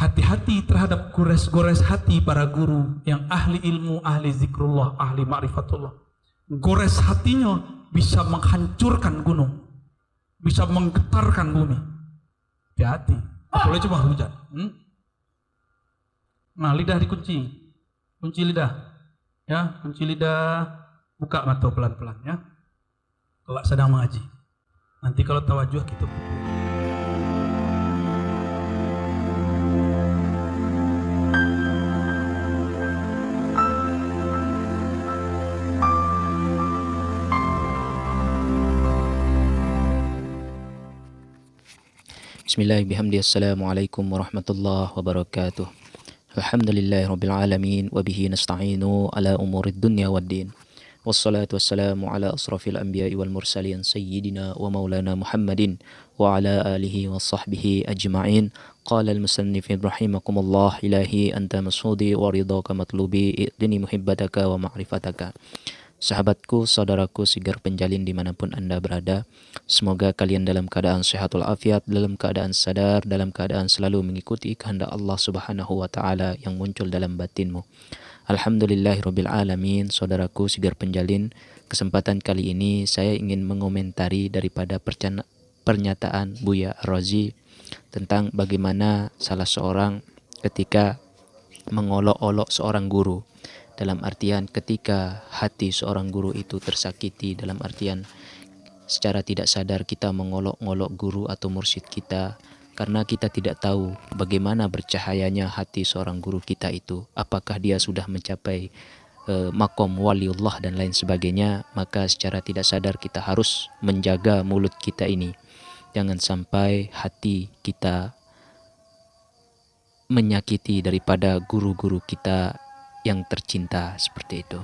hati-hati terhadap gores-gores hati para guru yang ahli ilmu, ahli zikrullah, ahli ma'rifatullah. Gores hatinya bisa menghancurkan gunung, bisa menggetarkan bumi. Hati-hati, apalagi cuma hujan. Nah, lidah dikunci, kunci lidah, ya, kunci lidah, buka mata pelan-pelan, ya. Kalau sedang mengaji, nanti kalau tawajuh kita. Bismillahirrahmanirrahim. Assalamualaikum warahmatullahi wabarakatuh. Alhamdulillahirabbil alamin wa bihi nasta'inu ala umurid dunya waddin. Wassalatu wassalamu ala asrafil anbiya'i wal mursalin sayyidina wa maulana Muhammadin wa ala alihi wa sahbihi ajma'in. Qala al-musannif rahimakumullah, ilahi anta mas'udi wa ridhaka matlubi, i'dini muhibbataka wa ma'rifataka. Sahabatku, saudaraku, sigar penjalin dimanapun Anda berada, semoga kalian dalam keadaan sehat walafiat, dalam keadaan sadar, dalam keadaan selalu mengikuti kehendak Allah Subhanahu wa Ta'ala yang muncul dalam batinmu. Alhamdulillahirabbil alamin. Saudaraku sigar penjalin, kesempatan kali ini saya ingin mengomentari daripada pernyataan Buya Ar-Razi tentang bagaimana salah seorang ketika mengolok-olok seorang guru. Dalam artian ketika hati seorang guru itu tersakiti, dalam artian secara tidak sadar kita mengolok-olok guru atau mursyid kita karena kita tidak tahu bagaimana bercahayanya hati seorang guru kita itu. Apakah dia sudah mencapai makom waliullah dan lain sebagainya. Maka secara tidak sadar kita harus menjaga mulut kita ini. Jangan sampai hati kita menyakiti daripada guru-guru kita yang tercinta seperti itu.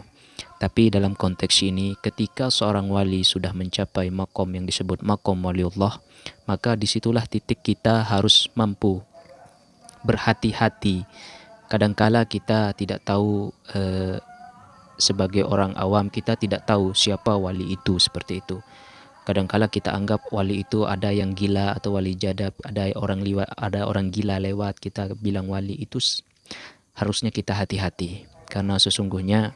Tapi dalam konteks ini, ketika seorang wali sudah mencapai makom yang disebut makom waliullah, maka disitulah titik kita harus mampu berhati-hati. Kadangkala kita tidak tahu, sebagai orang awam kita tidak tahu siapa wali itu seperti itu. Kadangkala kita anggap wali itu ada yang gila atau wali jadab, ada orang gila lewat, kita bilang wali itu. Harusnya kita hati-hati, karena sesungguhnya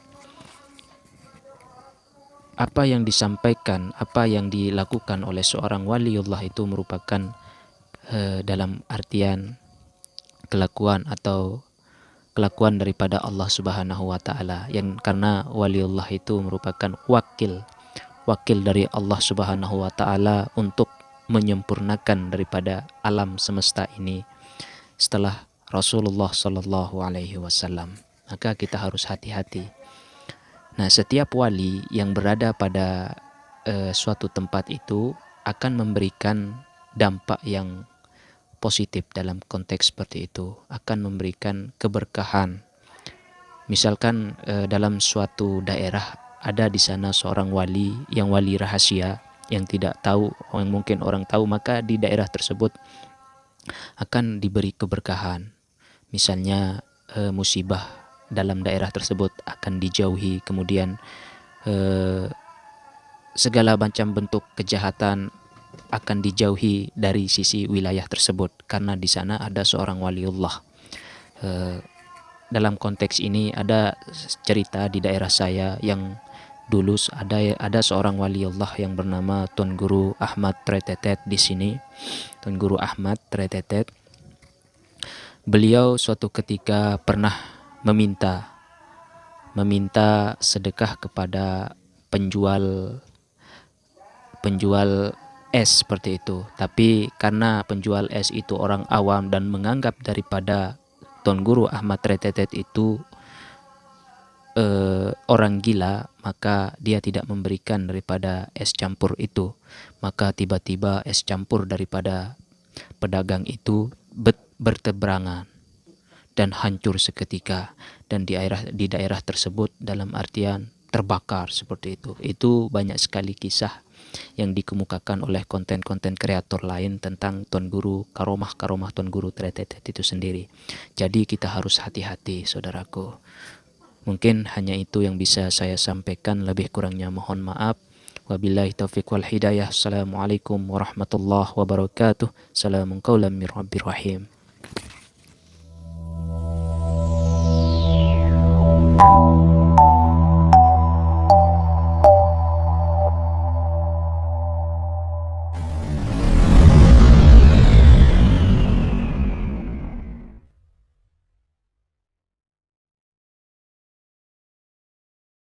apa yang disampaikan, apa yang dilakukan oleh seorang waliullah itu merupakan dalam artian kelakuan atau kelakuan daripada Allah Subhanahu wa Ta'ala, yang karena waliullah itu merupakan wakil dari Allah Subhanahu wa Ta'ala untuk menyempurnakan daripada alam semesta ini setelah Rasulullah Sallallahu Alaihi Wasallam. Maka kita harus hati-hati. Nah, setiap wali yang berada pada suatu tempat itu akan memberikan dampak yang positif dalam konteks seperti itu, akan memberikan keberkahan. Misalkan dalam suatu daerah ada di sana seorang wali yang wali rahasia yang tidak tahu, yang mungkin orang tahu, maka di daerah tersebut akan diberi keberkahan. Misalnya musibah dalam daerah tersebut akan dijauhi, kemudian segala macam bentuk kejahatan akan dijauhi dari sisi wilayah tersebut karena di sana ada seorang waliullah. Dalam konteks ini ada cerita di daerah saya yang dulu ada seorang waliullah yang bernama Tuan Guru Ahmad Tretetet di sini. Tuan Guru Ahmad Tretetet, beliau suatu ketika pernah meminta sedekah kepada penjual es seperti itu. Tapi karena penjual es itu orang awam dan menganggap daripada Tuan Guru Ahmad Tretetet itu orang gila, maka dia tidak memberikan daripada es campur itu. Maka tiba-tiba es campur daripada pedagang itu berteberangan dan hancur seketika, dan di daerah tersebut dalam artian terbakar seperti itu. Itu banyak sekali kisah yang dikemukakan oleh konten-konten kreator lain tentang Tuan Guru, karomah Tuan Guru Tretetet itu sendiri. Jadi kita harus hati-hati, saudaraku. Mungkin hanya itu yang bisa saya sampaikan, lebih kurangnya mohon maaf. Wabillahi taufiq wal hidayah. Assalamualaikum warahmatullahi wabarakatuh. Salamun qaulan mir rabbir rahim. wabarakatuh.